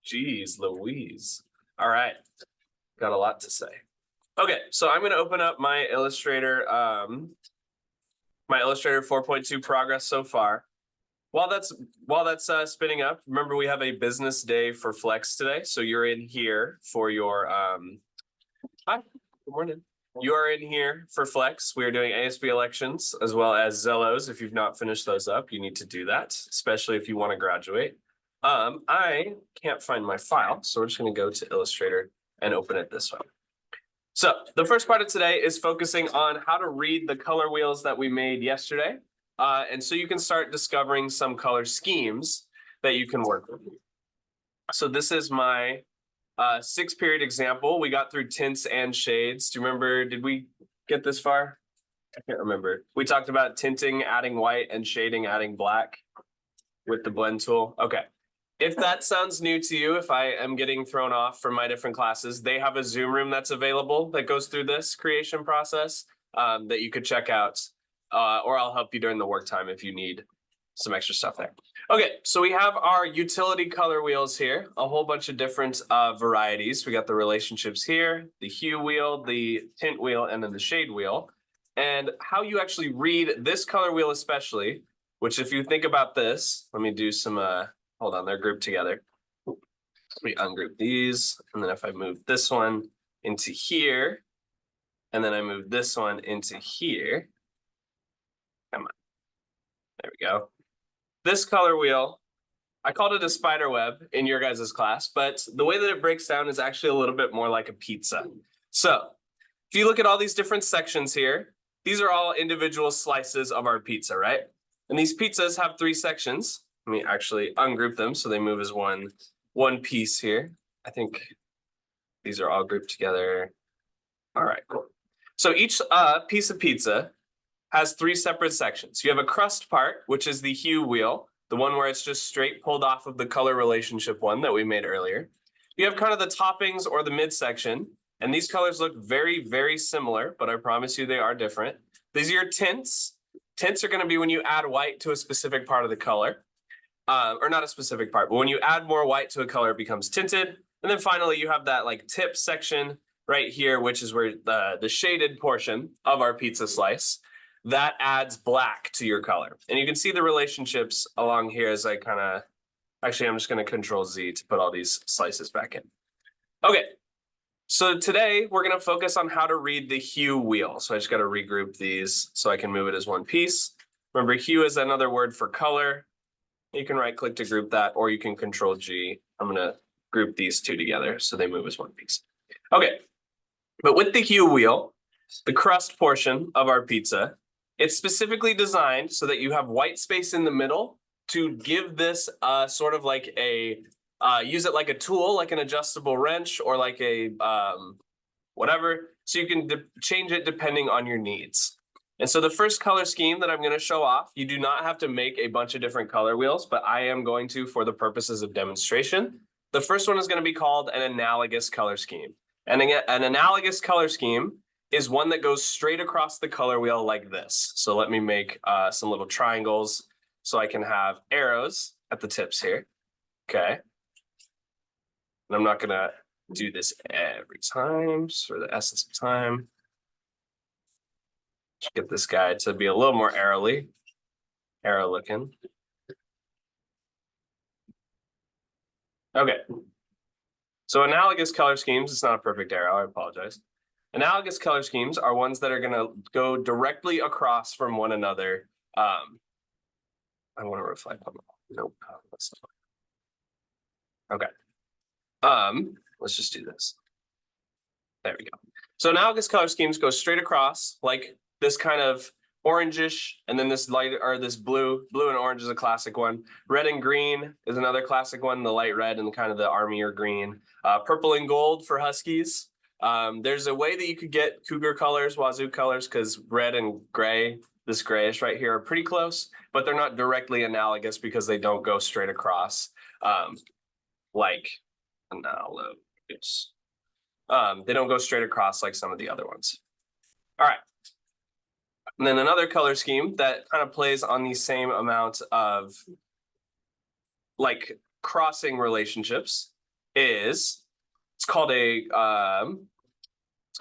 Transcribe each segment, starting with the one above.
Geez Louise. All right, got a lot to say. Okay, so I'm going to open up my Illustrator 4.2 progress so far. While that's spinning up, remember we have a business day for Flex today, so you're in here for your hi, good morning. You are in here for Flex. We are doing ASB elections as well as Zellos. If you've not finished those up, you need to do that, especially if you want to graduate. I can't find my file, so we're just going to go to Illustrator and open it this way. So the first part of today is focusing on how to read the color wheels that we made yesterday. And so you can start discovering some color schemes that you can work with. So this is my 6-period example. We got through tints and shades. Do you remember, did we get this far? I can't remember. We talked about tinting, adding white, and shading, adding black with the blend tool. Okay. If that sounds new to you, if I am getting thrown off from my different classes, they have a Zoom room that's available that goes through this creation process that you could check out, or I'll help you during the work time if you need some extra stuff there. Okay, so we have our utility color wheels here, a whole bunch of different varieties. We got the relationships here, the hue wheel, the tint wheel, and then the shade wheel. And how you actually read this color wheel especially, which if you think about this, let me do some... hold on, they're grouped together. We ungroup these, and then if I move this one into here, and then I move this one into here, come on, there we go. This color wheel, I called it a spider web in your guys' class, but the way that it breaks down is actually a little bit more like a pizza. So if you look at all these different sections here, these are all individual slices of our pizza, right? And these pizzas have 3 sections. Let me actually ungroup them so they move as one piece here. I think these are all grouped together. All right, cool. So each piece of pizza has 3 separate sections. You have a crust part, which is the hue wheel, the one where it's just straight pulled off of the color relationship one that we made earlier. You have kind of the toppings or the midsection, and these colors look very, very similar, but I promise you they are different. These are your tints. Tints are going to be when you add white to a specific part of the color. Or not a specific part, but when you add more white to a color, it becomes tinted. And then finally, you have that like tip section right here, which is where the shaded portion of our pizza slice, that adds black to your color. And you can see the relationships along here as I kind of, actually, I'm just going to Control Z to put all these slices back in. Okay, so today we're going to focus on how to read the hue wheel. So I just got to regroup these so I can move it as one piece. Remember, hue is another word for color. You can right click to group that, or you can Control G. I'm going to group these 2 together so they move as one piece. Okay, but with the hue wheel, the crust portion of our pizza, it's specifically designed so that you have white space in the middle to give this sort of like a, use it like a tool, like an adjustable wrench or like a whatever, so you can change it depending on your needs. And so the first color scheme that I'm going to show off, you do not have to make a bunch of different color wheels, but I am going to for the purposes of demonstration. The first one is going to be called an analogous color scheme. And an analogous color scheme is one that goes straight across the color wheel like this. So let me make some little triangles so I can have arrows at the tips here. Okay. And I'm not going to do this every time just for the essence of time. Get this guy to be a little more arrow looking. Okay. So analogous color schemes, it's not a perfect arrow, I apologize. Analogous color schemes are ones that are going to go directly across from one another. I want to reflect on that. Nope. Okay. Let's just do this. There we go. So analogous color schemes go straight across like this kind of orangish, and then this light or this blue and orange is a classic one. Red and green is another classic one, the light red and kind of the army or green. Purple and gold for Huskies. There's a way that you could get cougar colors, wazoo colors, because red and gray, this grayish right here, are pretty close, but they're not directly analogous because they don't go straight across like analogous. They don't go straight across like some of the other ones. All right. And then another color scheme that kind of plays on the same amount of like crossing relationships is it's called a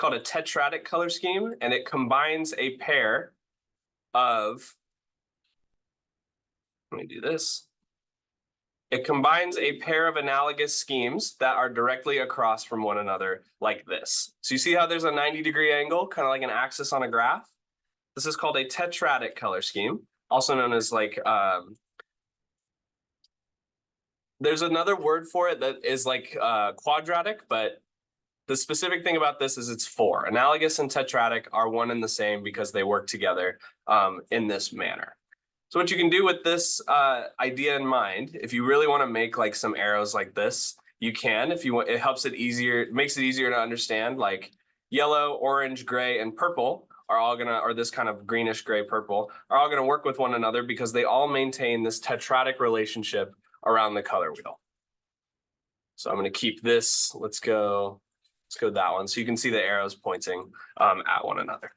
tetradic color scheme, and it combines a pair of, let me do this. It combines a pair of analogous schemes that are directly across from one another like this. So you see how there's a 90-degree angle, kind of like an axis on a graph? This is called a tetradic color scheme, also known as like, there's another word for it that is like quadratic, but the specific thing about this is it's 4. Analogous and tetradic are one and the same because they work together in this manner. So what you can do with this idea in mind, if you really want to make like some arrows like this, you can. If you want, it helps it easier, it makes it easier to understand. Like yellow, orange, gray, and purple are all gonna, or this kind of greenish gray purple, are all gonna work with one another because they all maintain this tetradic relationship around the color wheel. So I'm gonna keep this. Let's go that one. So you can see the arrows pointing at one another.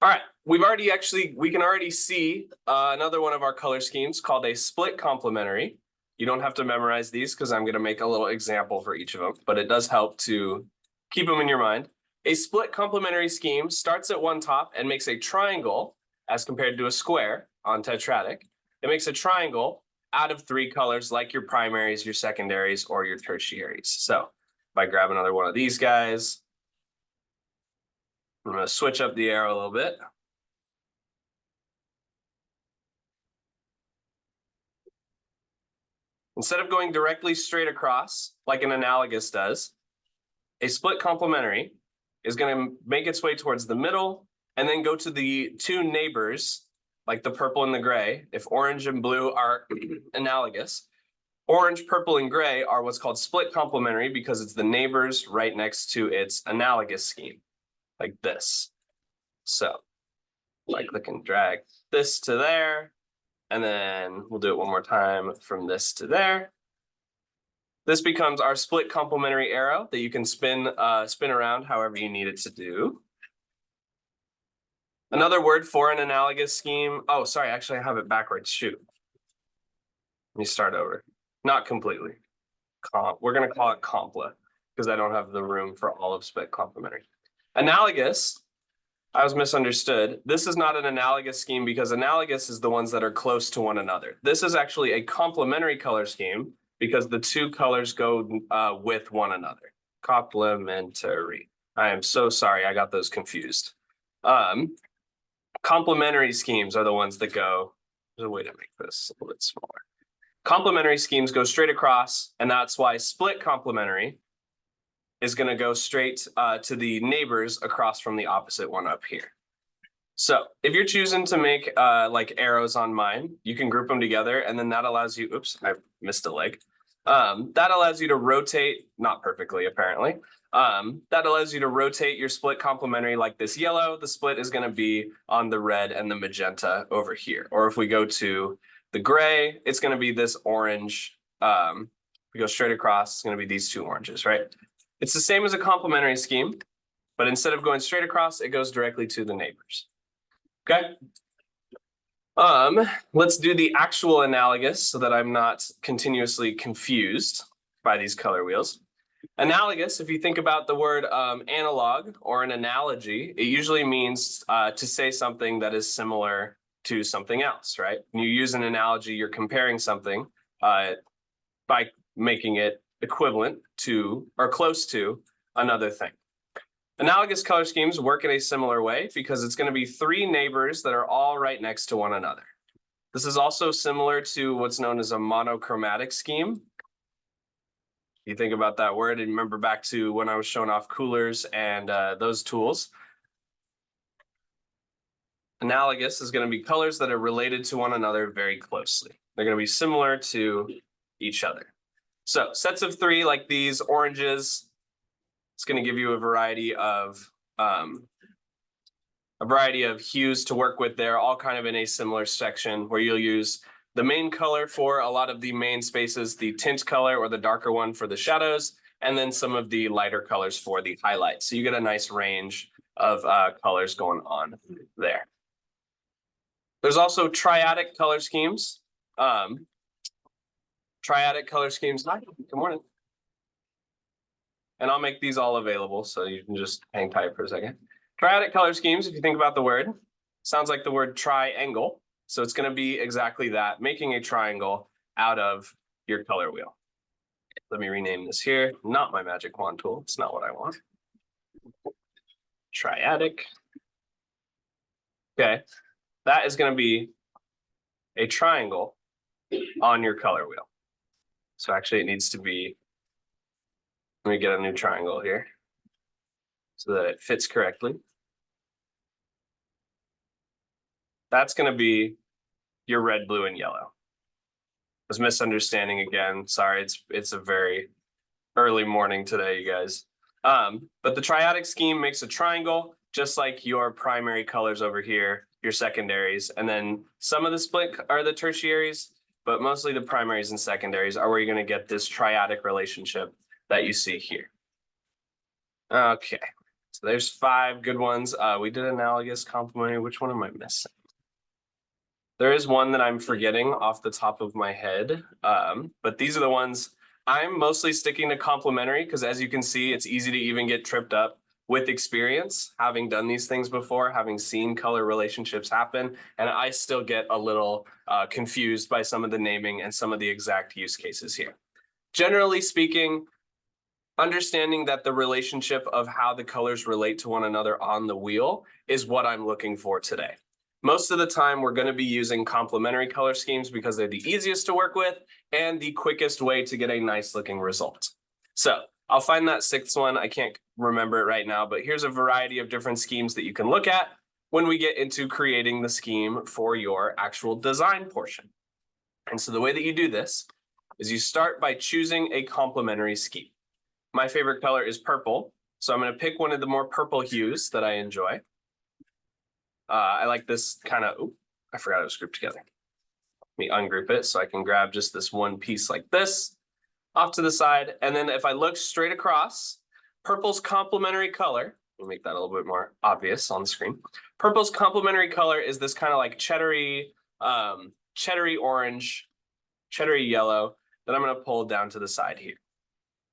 All right, we can already see another one of our color schemes called a split complementary. You don't have to memorize these because I'm going to make a little example for each of them, but it does help to keep them in your mind. A split complementary scheme starts at one top and makes a triangle as compared to a square on tetradic. It makes a triangle out of 3 colors like your primaries, your secondaries, or your tertiaries. So if I grab another one of these guys, I'm going to switch up the arrow a little bit. Instead of going directly straight across, like an analogous does, a split complementary is going to make its way towards the middle and then go to the 2 neighbors, like the purple and the gray. If orange and blue are analogous, orange, purple, and gray are what's called split complementary because it's the neighbors right next to its analogous scheme, like this. So I click and drag this to there, and then we'll do it one more time from this to there. This becomes our split complementary arrow that you can spin around however you need it to do. Another word for an analogous scheme. Oh, sorry, actually I have it backwards. Shoot. Let me start over. Not completely. We're going to call it compla because I don't have the room for all of split complementary. Analogous, I was misunderstood. This is not an analogous scheme because analogous is the ones that are close to one another. This is actually a complementary color scheme because the 2 colors go with one another. Complementary. I am so sorry, I got those confused. Complementary schemes are the ones that go, there's a way to make this a little bit smaller. Complementary schemes go straight across, and that's why split complementary is going to go straight to the neighbors across from the opposite one up here. So if you're choosing to make like arrows on mine, you can group them together, and then that allows you, oops, I missed a leg. That allows you to rotate, not perfectly apparently, that allows you to rotate your split complementary like this yellow. The split is going to be on the red and the magenta over here. Or if we go to the gray, it's going to be this orange. We go straight across, it's going to be these 2 oranges, right? It's the same as a complementary scheme, but instead of going straight across, it goes directly to the neighbors. Okay. Let's do the actual analogous so that I'm not continuously confused by these color wheels. Analogous, if you think about the word analog or an analogy, it usually means to say something that is similar to something else, right? When you use an analogy, you're comparing something by making it equivalent to or close to another thing. Analogous color schemes work in a similar way because it's going to be 3 neighbors that are all right next to one another. This is also similar to what's known as a monochromatic scheme. You think about that word and remember back to when I was showing off coolers and those tools. Analogous is going to be colors that are related to one another very closely. They're going to be similar to each other. So sets of 3 like these oranges, it's going to give you a variety of hues to work with there, all kind of in a similar section where you'll use the main color for a lot of the main spaces, the tint color or the darker one for the shadows, and then some of the lighter colors for the highlights. So you get a nice range of colors going on there. There's also triadic color schemes. Triadic color schemes. Hi, good morning. And I'll make these all available so you can just hang tight for a second. Triadic color schemes, if you think about the word, sounds like the word triangle. So it's going to be exactly that, making a triangle out of your color wheel. Let me rename this here. Not my magic wand tool. It's not what I want. Triadic. Okay, that is going to be a triangle on your color wheel. So actually it needs to be, let me get a new triangle here so that it fits correctly. That's going to be your red, blue, and yellow. I was misunderstanding again. Sorry, it's a very early morning today, you guys. But the triadic scheme makes a triangle, just like your primary colors over here, your secondaries, and then some of the split are the tertiaries, but mostly the primaries and secondaries are where you're going to get this triadic relationship that you see here. Okay, so there's 5 good ones. We did analogous, complementary. Which one am I missing? There is one that I'm forgetting off the top of my head, but these are the ones I'm mostly sticking to complementary because as you can see, it's easy to even get tripped up with experience, having done these things before, having seen color relationships happen, and I still get a little confused by some of the naming and some of the exact use cases here. Generally speaking, understanding that the relationship of how the colors relate to one another on the wheel is what I'm looking for today. Most of the time, we're going to be using complementary color schemes because they're the easiest to work with and the quickest way to get a nice looking result. So I'll find that 6th one. I can't remember it right now, but here's a variety of different schemes that you can look at when we get into creating the scheme for your actual design portion. And so the way that you do this is you start by choosing a complementary scheme. My favorite color is purple, so I'm going to pick one of the more purple hues that I enjoy. I like this kind of, I forgot it was grouped together. Let me ungroup it so I can grab just this one piece like this off to the side. And then if I look straight across, purple's complementary color, let me make that a little bit more obvious on the screen. Purple's complementary color is this kind of like cheddary orange, cheddary yellow that I'm going to pull down to the side here.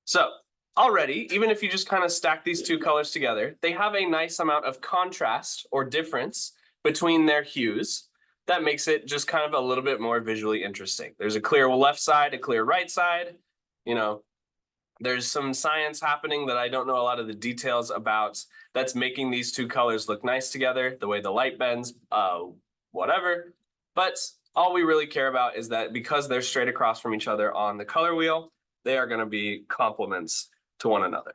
So already, even if you just kind of stack these 2 colors together, they have a nice amount of contrast or difference between their hues that makes it just kind of a little bit more visually interesting. There's a clear left side, a clear right side. You know, there's some science happening that I don't know a lot of the details about that's making these 2 colors look nice together, the way the light bends, whatever. But all we really care about is that because they're straight across from each other on the color wheel, they are going to be complements to one another.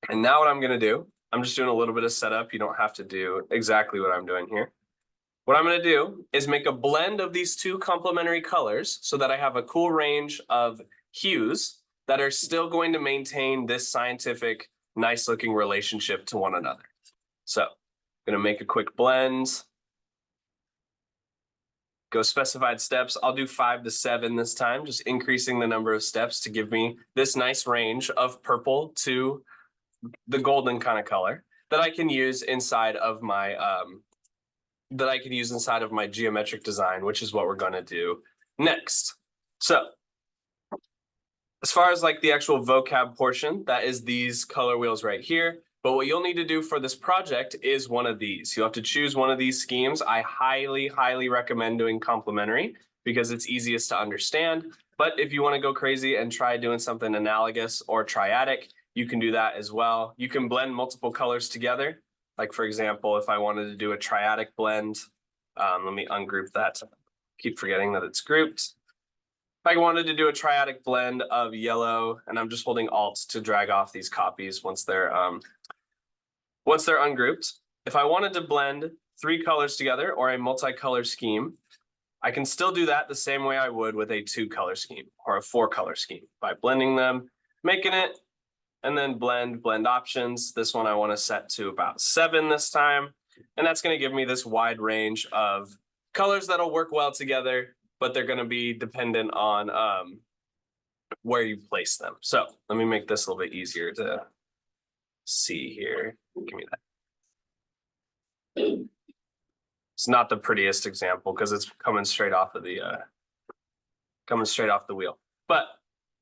And now what I'm going to do, I'm just doing a little bit of setup. You don't have to do exactly what I'm doing here. What I'm going to do is make a blend of these 2 complementary colors so that I have a cool range of hues that are still going to maintain this scientific, nice looking relationship to one another. So I'm going to make a quick blend. Go specified steps. I'll do 5 to 7 this time, just increasing the number of steps to give me this nice range of purple to the golden kind of color that I can use inside of my geometric design, which is what we're going to do next. So as far as like the actual vocab portion, that is these color wheels right here. But what you'll need to do for this project is one of these. You'll have to choose one of these schemes. I highly, highly recommend doing complementary because it's easiest to understand. But if you want to go crazy and try doing something analogous or triadic, you can do that as well. You can blend multiple colors together. Like for example, if I wanted to do a triadic blend, let me ungroup that. Keep forgetting that it's grouped. If I wanted to do a triadic blend of yellow, and I'm just holding Alt to drag off these copies once they're ungrouped. If I wanted to blend 3 colors together or a multicolor scheme, I can still do that the same way I would with a 2-color scheme or a 4-color scheme by blending them, making it, and then blend options. This one I want to set to about 7 this time. And that's going to give me this wide range of colors that'll work well together, but they're going to be dependent on where you place them. So let me make this a little bit easier to see here. Give me that. It's not the prettiest example because it's coming straight off of the wheel. But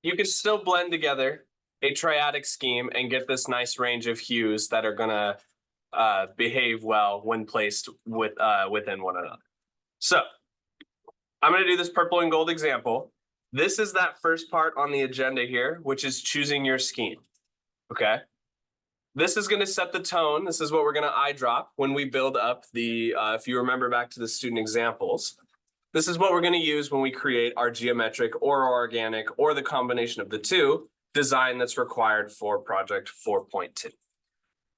you can still blend together a triadic scheme and get this nice range of hues that are gonna behave well when placed within one another. So I'm gonna do this purple and gold example. This is that first part on the agenda here, which is choosing your scheme, okay? This is gonna set the tone. This is what we're gonna eye drop when we build up the, if you remember back to the student examples, this is what we're gonna use when we create our geometric or organic or the combination of the two design that's required for project 4.2.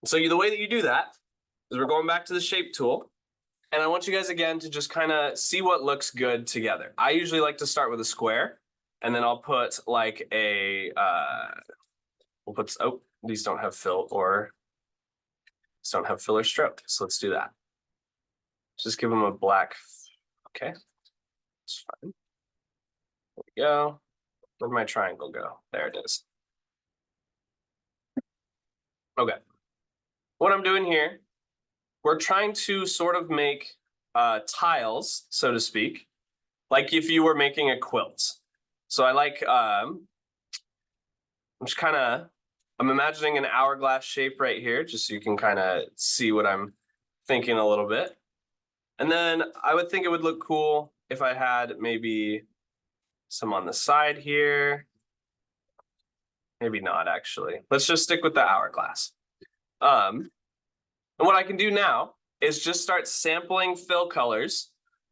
So the way that you do that is we're going back to the shape tool. And I want you guys again to just kind of see what looks good together. I usually like to start with a square, and then I'll put like a, we'll put, oh, these don't have fill or stroke. So let's do that. Just give them a black, okay, it's fine. There we go. Where'd my triangle go? There it is. Okay. What I'm doing here, we're trying to sort of make tiles, so to speak, like if you were making a quilt. So I like, I'm imagining an hourglass shape right here, just so you can kind of see what I'm thinking a little bit. And then I would think it would look cool if I had maybe some on the side here. Maybe not, actually. Let's just stick with the hourglass. And what I can do now is just start sampling fill colors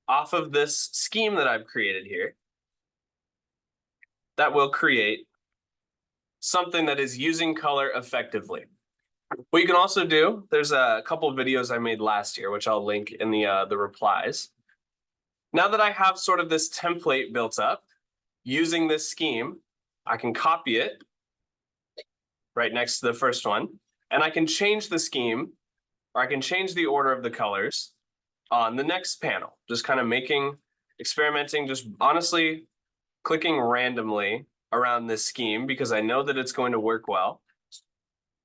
off of this scheme that I've created here that will create something that is using color effectively. What you can also do, there's a couple of videos I made last year, which I'll link in the replies. Now that I have sort of this template built up, using this scheme, I can copy it right next to the first one, and I can change the scheme, or I can change the order of the colors on the next panel, just kind of experimenting, just honestly clicking randomly around this scheme because I know that it's going to work well.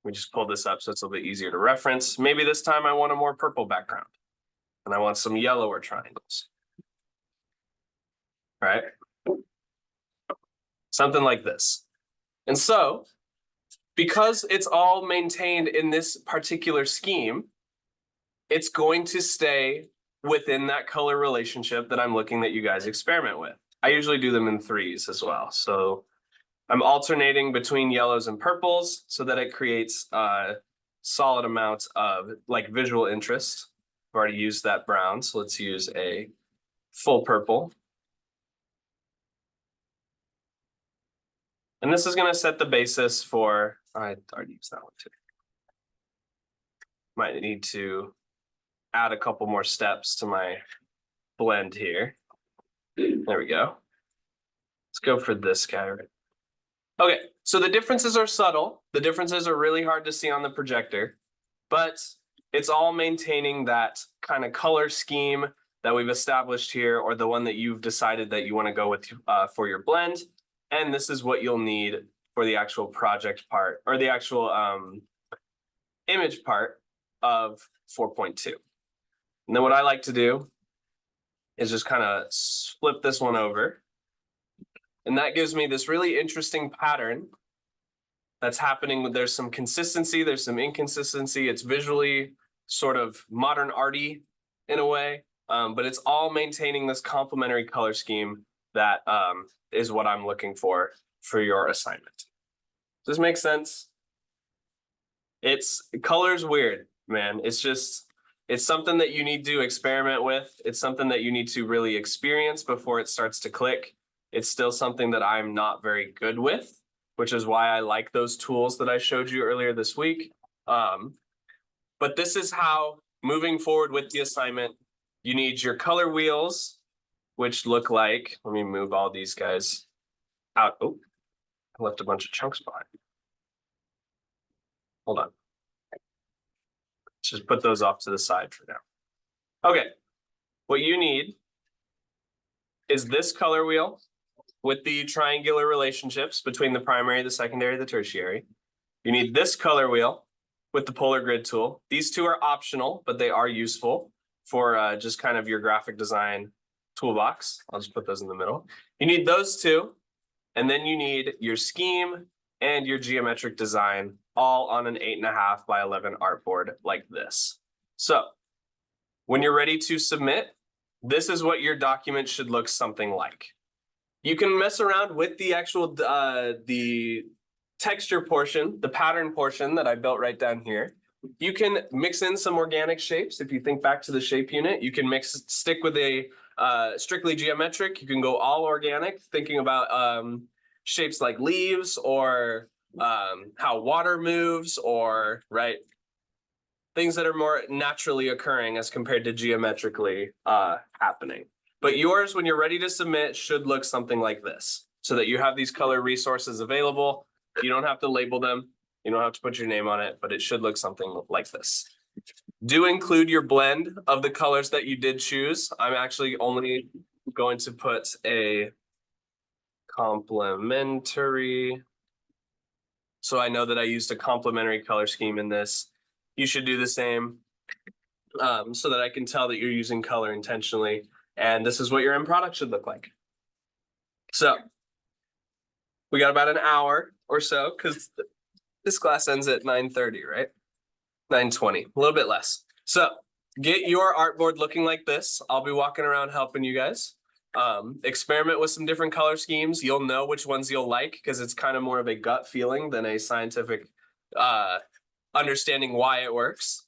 We just pull this up so it's a little bit easier to reference. Maybe this time I want a more purple background and I want some yellower triangles, right? Something like this. And so, because it's all maintained in this particular scheme, it's going to stay within that color relationship that I'm looking that you guys experiment with. I usually do them in threes as well. So I'm alternating between yellows and purples so that it creates a solid amount of like visual interest. I've already used that brown, so let's use a full purple. And this is going to set the basis for, I already used that one too. Might need to add a couple more steps to my blend here. There we go. Let's go for this guy. Okay, so the differences are subtle. The differences are really hard to see on the projector, but it's all maintaining that kind of color scheme that we've established here, or the one that you've decided that you want to go with for your blend. And this is what you'll need for the actual project part, or the actual image part of 4.2. And then what I like to do is just kind of flip this one over. And that gives me this really interesting pattern that's happening. There's some consistency, there's some inconsistency. It's visually sort of modern arty in a way, but it's all maintaining this complementary color scheme that is what I'm looking for your assignment. Does this make sense? Color's weird, man. It's something that you need to experiment with. It's something that you need to really experience before it starts to click. It's still something that I'm not very good with, which is why I like those tools that I showed you earlier this week. But this is how, moving forward with the assignment, you need your color wheels, which look like, let me move all these guys out. Oh, I left a bunch of chunks behind. Hold on. Just put those off to the side for now. Okay, what you need is this color wheel with the triangular relationships between the primary, the secondary, the tertiary. You need this color wheel with the polar grid tool. These two are optional, but they are useful for just kind of your graphic design toolbox. I'll just put those in the middle. You need those two And then you need your scheme and your geometric design all on an 8.5 by 11 artboard like this. So when you're ready to submit, this is what your document should look something like. You can mess around with the actual the texture portion, the pattern portion that I built right down here. You can mix in some organic shapes. If you think back to the shape unit, you can stick with a strictly geometric. You can go all organic, thinking about shapes like leaves or how water moves, or right, things that are more naturally occurring as compared to geometrically happening. But yours, when you're ready to submit, should look something like this, so that you have these color resources available. You don't have to label them. You don't have to put your name on it, but it should look something like this. Do include your blend of the colors that you did choose. I'm actually only going to put a complementary, so I know that I used a complementary color scheme in this. You should do the same, so that I can tell that you're using color intentionally. And this is what your end product should look like. So we got about an hour or so, because this class ends at 9:30, right? 9:20, a little bit less. So get your artboard looking like this. I'll be walking around helping you guys. Experiment with some different color schemes. You'll know which ones you'll like, because it's kind of more of a gut feeling than a scientific understanding why it works.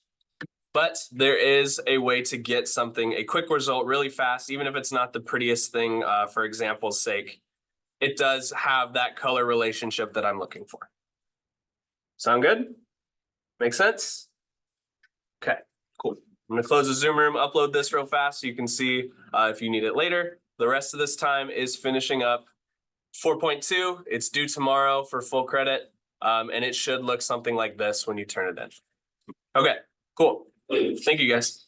But there is a way to get something, a quick result really fast, even if it's not the prettiest thing, for example's sake. It does have that color relationship that I'm looking for. Sound good? Make sense? Okay, cool. I'm gonna close the Zoom room, upload this real fast so you can see if you need it later. The rest of this time is finishing up 4.2. It's due tomorrow for full credit, and it should look something like this when you turn it in. Okay, cool. Thank you, guys.